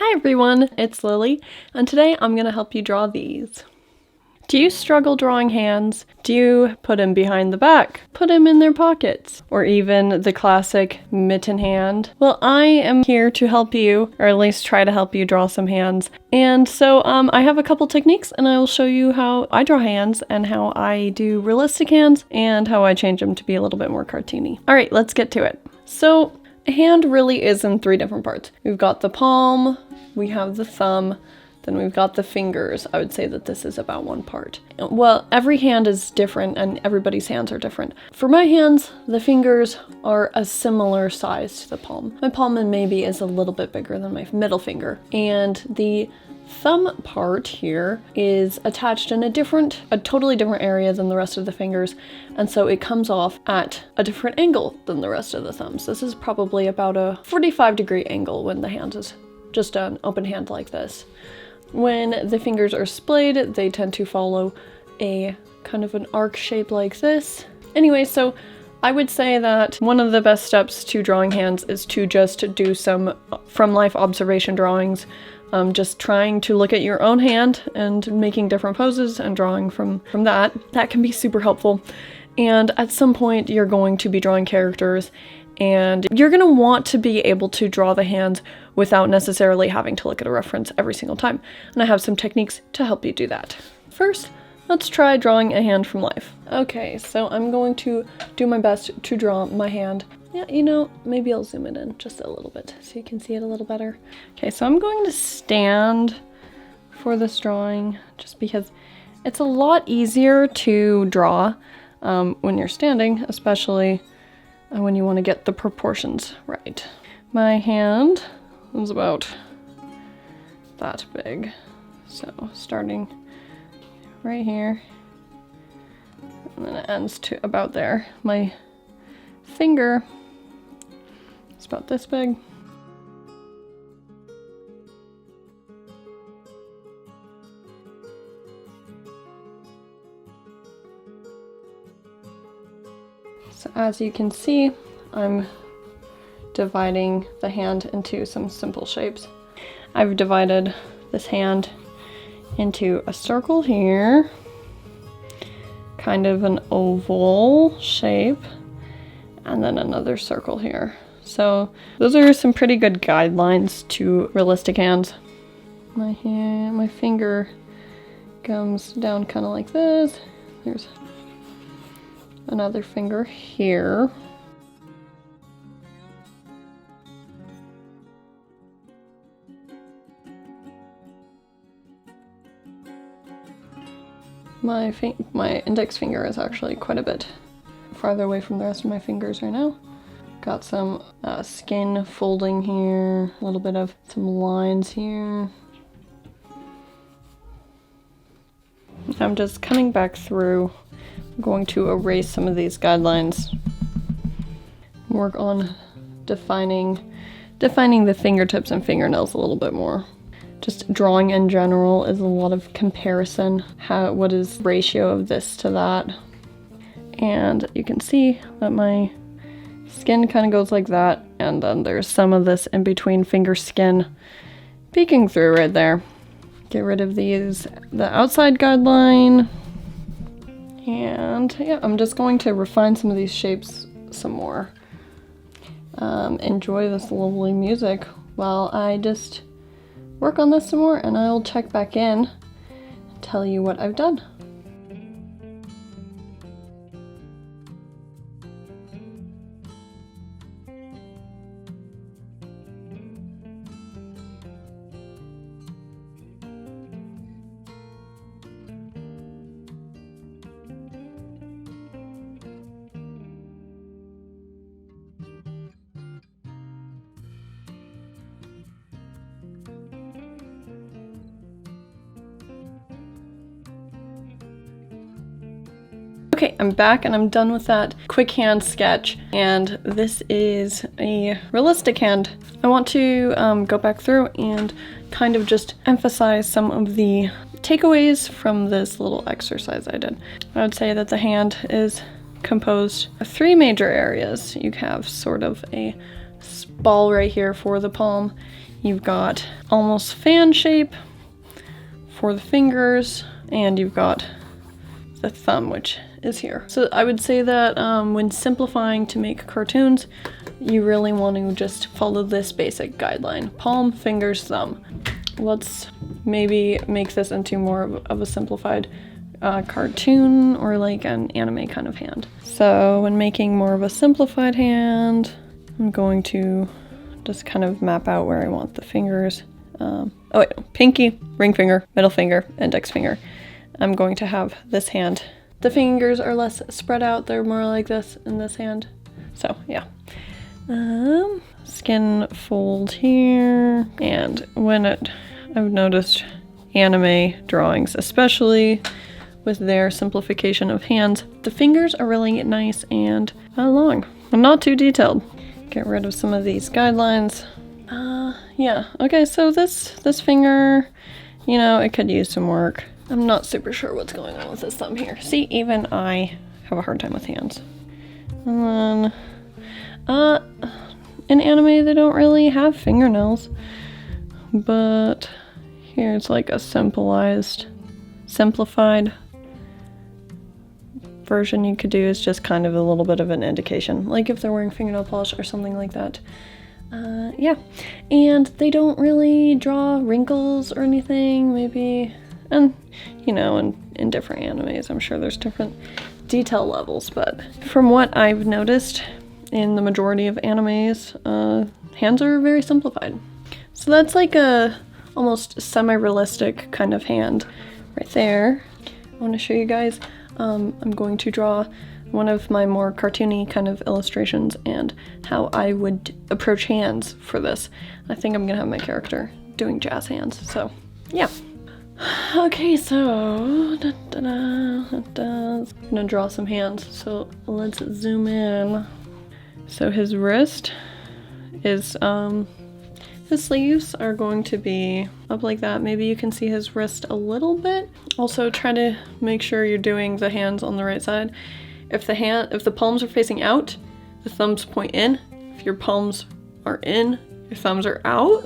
Hi everyone, it's Lily, and today I'm going to help you draw these. Do you struggle drawing hands? Do you put them behind the back, put them in their pockets, or even the classic mitten hand? Well, I am here to help you, or at least try to help you draw some hands. And so I have a couple techniques, and I will show you how I draw hands and how I do realistic hands and how I change them to be a little bit more cartoony. All right, let's get to it. So a hand really is in three different parts. We've got the palm, we have the thumb, then we've got the fingers. I would say that this is about one part. Well, every hand is different and everybody's hands are different. For my hands, the fingers are a similar size to the palm. My palm maybe is a little bit bigger than my middle finger. And the thumb part here is attached in a totally different area than the rest of the fingers, and so it comes off at a different angle than the rest of the thumbs. This is probably about a 45-degree angle when the hand is just an open hand like this. When the fingers are splayed, they tend to follow a kind of an arc shape like this. Anyway, so I would say that one of the best steps to drawing hands is to just do some from-life observation drawings. Just trying to look at your own hand and making different poses and drawing from that. That can be super helpful. And at some point you're going to be drawing characters and you're going to want to be able to draw the hands without necessarily having to look at a reference every single time. And I have some techniques to help you do that. First, let's try drawing a hand from life. Okay, so I'm going to do my best to draw my hand. Yeah, you know, maybe I'll zoom it in just a little bit so you can see it a little better. Okay, so I'm going to stand for this drawing just because it's a lot easier to draw when you're standing, especially when you want to get the proportions right. My hand is about that big, so starting right here, and then it ends to about there. My finger is about this big. So as you can see, I'm dividing the hand into some simple shapes. I've divided this hand into a circle here, kind of an oval shape, and then another circle here. So those are some pretty good guidelines to realistic hands. My finger comes down kind of like this. There's another finger here. My index finger is actually quite a bit farther away from the rest of my fingers right now. Got some skin folding here, a little bit of some lines here. I'm just coming back through. I'm going to erase some of these guidelines. Work on defining the fingertips and fingernails a little bit more. Just drawing in general is a lot of comparison. What is the ratio of this to that? And you can see that my skin kind of goes like that, and then there's some of this in between finger skin peeking through right there. Get rid of the outside guideline. And yeah, I'm just going to refine some of these shapes some more. Enjoy this lovely music while I just work on this some more, and I'll check back in and tell you what I've done. Okay, I'm back and I'm done with that quick hand sketch, and this is a realistic hand. I want to go back through and kind of just emphasize some of the takeaways from this little exercise I did. I would say that the hand is composed of three major areas. You have sort of a ball right here for the palm. You've got almost fan shape for the fingers, and you've got the thumb, which is here. So I would say that when simplifying to make cartoons, you really want to just follow this basic guideline: palm, fingers, thumb. Let's maybe make this into more of a simplified cartoon or like an anime kind of hand. So when making more of a simplified hand, I'm going to just kind of map out where I want the fingers. Oh wait, no. Pinky, ring finger, middle finger, index finger. I'm going to have this hand. The fingers are less spread out. They're more like this in this hand. So yeah. Skin fold here. And I've noticed anime drawings, especially with their simplification of hands, the fingers are really nice and long, and not too detailed. Get rid of some of these guidelines. Yeah, okay, so this finger, you know, it could use some work. I'm not super sure what's going on with this thumb here. See, even I have a hard time with hands. And then, in anime, they don't really have fingernails, but here it's like a simplified version you could do is just kind of a little bit of an indication, like if they're wearing fingernail polish or something like that. Yeah, and they don't really draw wrinkles or anything, maybe, and you know, in different animes, I'm sure there's different detail levels, but from what I've noticed in the majority of animes, hands are very simplified. So that's like a almost semi-realistic kind of hand right there. I want to show you guys. I'm going to draw one of my more cartoony kind of illustrations and how I would approach hands for this. I think I'm gonna have my character doing jazz hands, so yeah. Okay, so I'm gonna draw some hands, so let's zoom in. So his wrist is, his sleeves are going to be up like that. Maybe you can see his wrist a little bit. Also try to make sure you're doing the hands on the right side. If the palms are facing out, the thumbs point in. If your palms are in, your thumbs are out.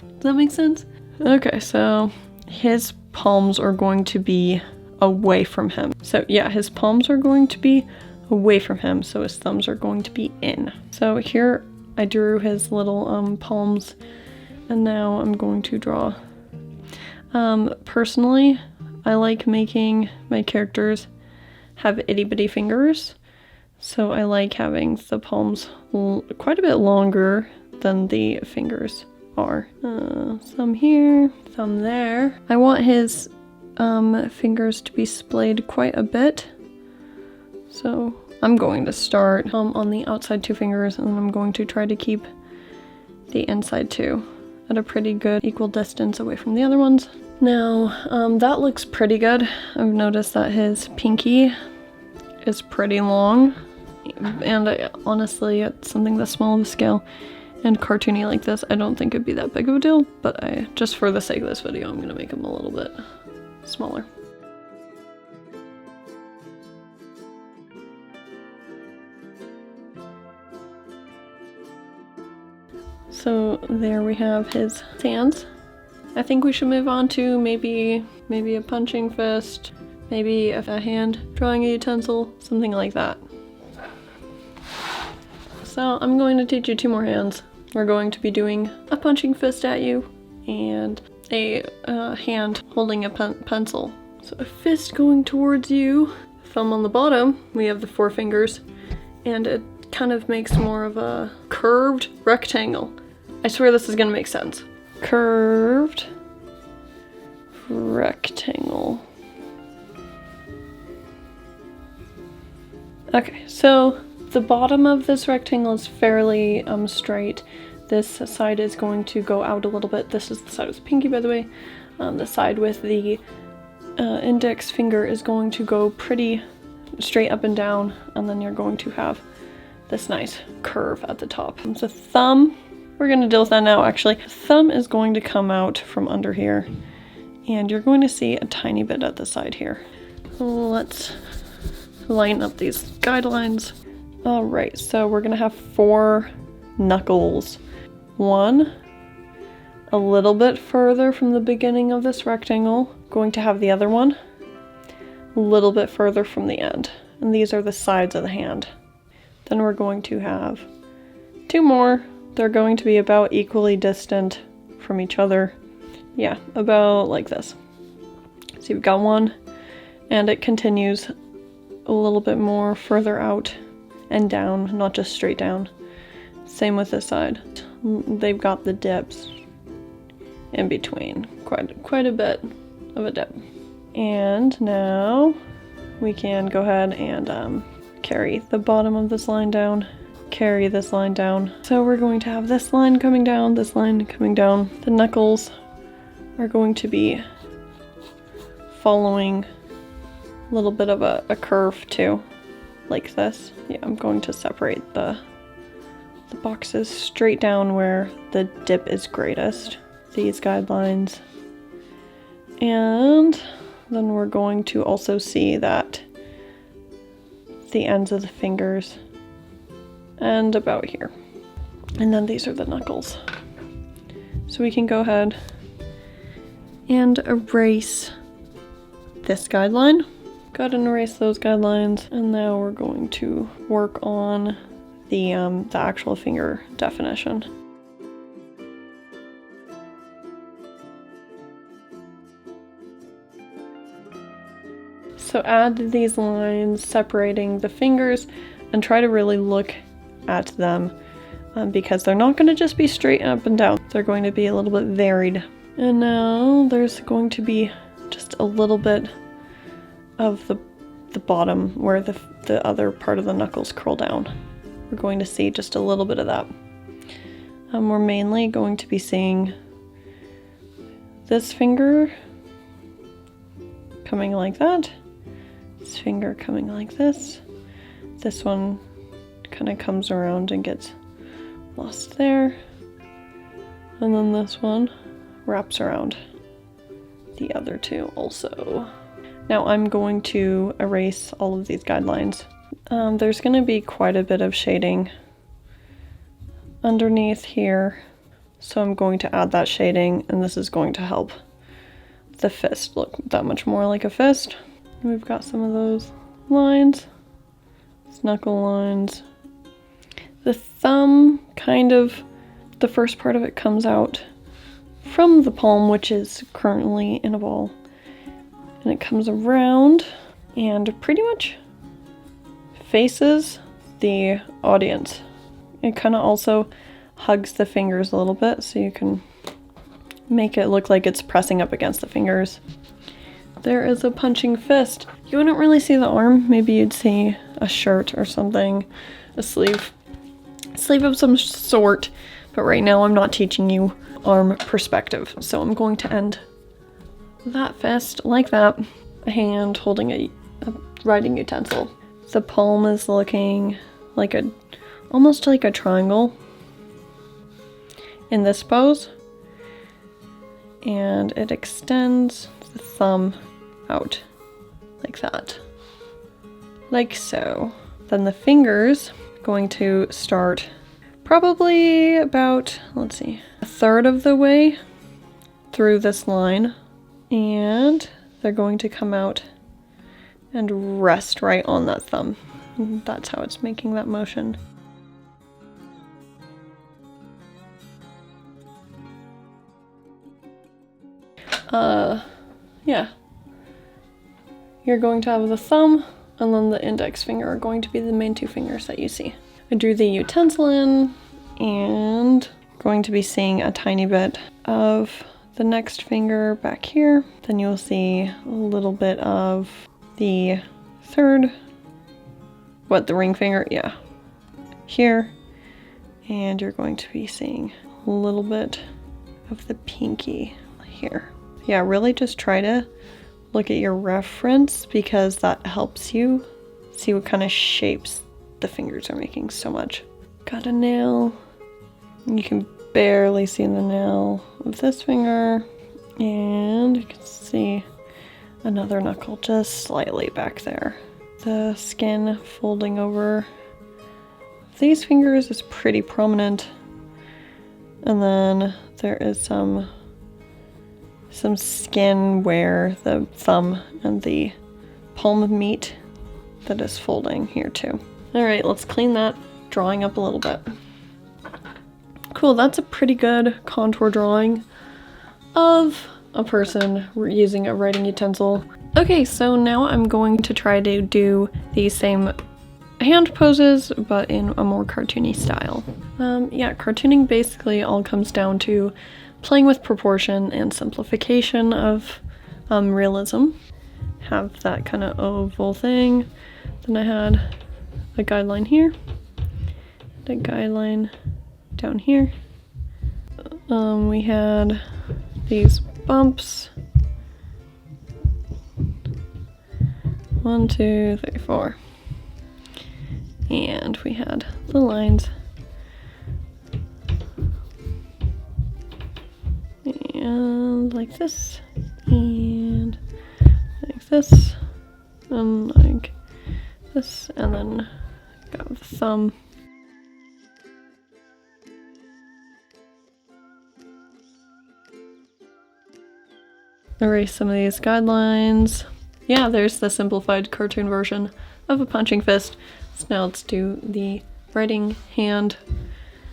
Does that make sense? Okay, so his palms are going to be away from him. So yeah, his palms are going to be away from him, so his thumbs are going to be in. So here I drew his little palms, and now I'm going to draw. Personally, I like making my characters have itty bitty fingers, so I like having the palms quite a bit longer than the fingers are. Some here, some there. I want his fingers to be splayed quite a bit, so I'm going to start on the outside two fingers, and then I'm going to try to keep the inside two at a pretty good equal distance away from the other ones. Now, that looks pretty good. I've noticed that his pinky is pretty long, and honestly, at something this small of a scale and cartoony like this, I don't think it'd be that big of a deal, but just for the sake of this video, I'm gonna make him a little bit smaller. So there we have his hands. I think we should move on to maybe a punching fist, maybe a hand drawing a utensil, something like that. So I'm going to teach you two more hands. We're going to be doing a punching fist at you and a hand holding a pencil. So a fist going towards you, thumb on the bottom, we have the four fingers, and it kind of makes more of a curved rectangle. I swear this is gonna make sense. Curved rectangle. Okay, so the bottom of this rectangle is fairly straight. This side is going to go out a little bit. This is the side with the pinky, by the way. The side with the index finger is going to go pretty straight up and down, and then you're going to have this nice curve at the top. The thumb, we're going to deal with that now actually. The thumb is going to come out from under here, and you're going to see a tiny bit at the side here. Let's line up these guidelines. Alright, so we're going to have four knuckles. One a little bit further from the beginning of this rectangle. Going to have the other one a little bit further from the end. And these are the sides of the hand. Then we're going to have 2 more. They're going to be about equally distant from each other. Yeah, about like this. So you've got one, and it continues a little bit more further out and down, not just straight down. Same with this side. They've got the dips in between, quite a bit of a dip. And now we can go ahead and carry the bottom of this line down, carry this line down. So we're going to have this line coming down, this line coming down. The knuckles are going to be following a little bit of a curve too, like this. Yeah, I'm going to separate the boxes straight down where the dip is greatest, these guidelines. And then we're going to also see that the ends of the fingers and about here. And then these are the knuckles. So we can go ahead and erase this guideline. Go ahead and erase those guidelines. And now we're going to work on the actual finger definition. So add these lines separating the fingers and try to really look at them because they're not going to just be straight up and down. They're going to be a little bit varied. And now there's going to be just a little bit of the bottom where the other part of the knuckles curl down. We're going to see just a little bit of that. We're mainly going to be seeing this finger coming like that, this finger coming like this. This one kind of comes around and gets lost there. And then this one wraps around the other two also. Now I'm going to erase all of these guidelines. There's going to be quite a bit of shading underneath here, so I'm going to add that shading, and this is going to help the fist look that much more like a fist. We've got some of those lines, knuckle lines. The thumb, kind of, the first part of it comes out from the palm, which is currently in a ball, and it comes around and pretty much faces the audience. It kind of also hugs the fingers a little bit, so you can make it look like it's pressing up against the fingers. There is a punching fist. You wouldn't really see the arm. Maybe you'd see a shirt or something, a sleeve of some sort, but right now I'm not teaching you arm perspective, so I'm going to end that fist like that, a hand holding a writing utensil. The palm is looking like almost like a triangle in this pose, and it extends the thumb out like that, like so. Then the fingers going to start probably about, let's see, a third of the way through this line, and they're going to come out and rest right on that thumb. And that's how it's making that motion. Yeah. You're going to have the thumb and then the index finger are going to be the main two fingers that you see. I drew the utensil in, and going to be seeing a tiny bit of the next finger back here. Then you'll see a little bit of the third, the ring finger, yeah, here. And you're going to be seeing a little bit of the pinky here. Yeah, really just try to look at your reference because that helps you see what kind of shapes the fingers are making so much. Got a nail. You can barely see the nail of this finger, and you can see another knuckle just slightly back there. The skin folding over these fingers is pretty prominent. And then there is some skin where the thumb and the palm meet that is folding here too. All right, let's clean that drawing up a little bit. Cool, that's a pretty good contour drawing of a person using a writing utensil. Okay, so now I'm going to try to do the same hand poses, but in a more cartoony style. Yeah, cartooning basically all comes down to playing with proportion and simplification of realism. Have that kind of oval thing. Then I had a guideline here, a guideline down here. We had these bumps. 1, 2, 3, 4. And we had the lines. And like this. And like this. And like this. And then got the thumb. Erase some of these guidelines. Yeah, there's the simplified cartoon version of a punching fist. So now let's do the writing hand.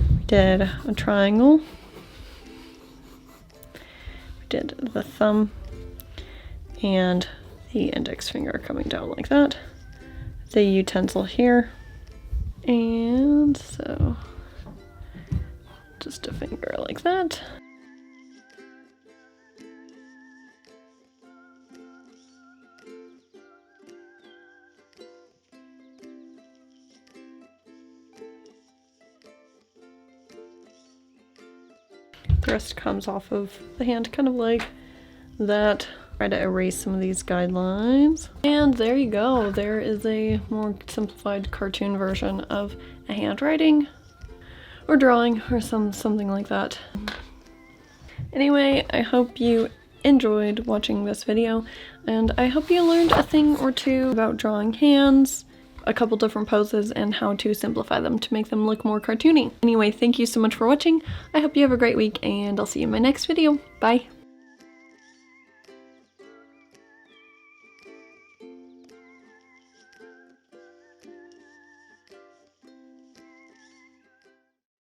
We did a triangle. We did the thumb and the index finger coming down like that. The utensil here. And so just a finger like that. The rest comes off of the hand, kind of like that. Try to erase some of these guidelines. And there you go. There is a more simplified cartoon version of a handwriting or drawing or something like that. Anyway, I hope you enjoyed watching this video, and I hope you learned a thing or two about drawing hands, a couple different poses, and how to simplify them to make them look more cartoony. Anyway, thank you so much for watching. I hope you have a great week, and I'll see you in my next video. Bye!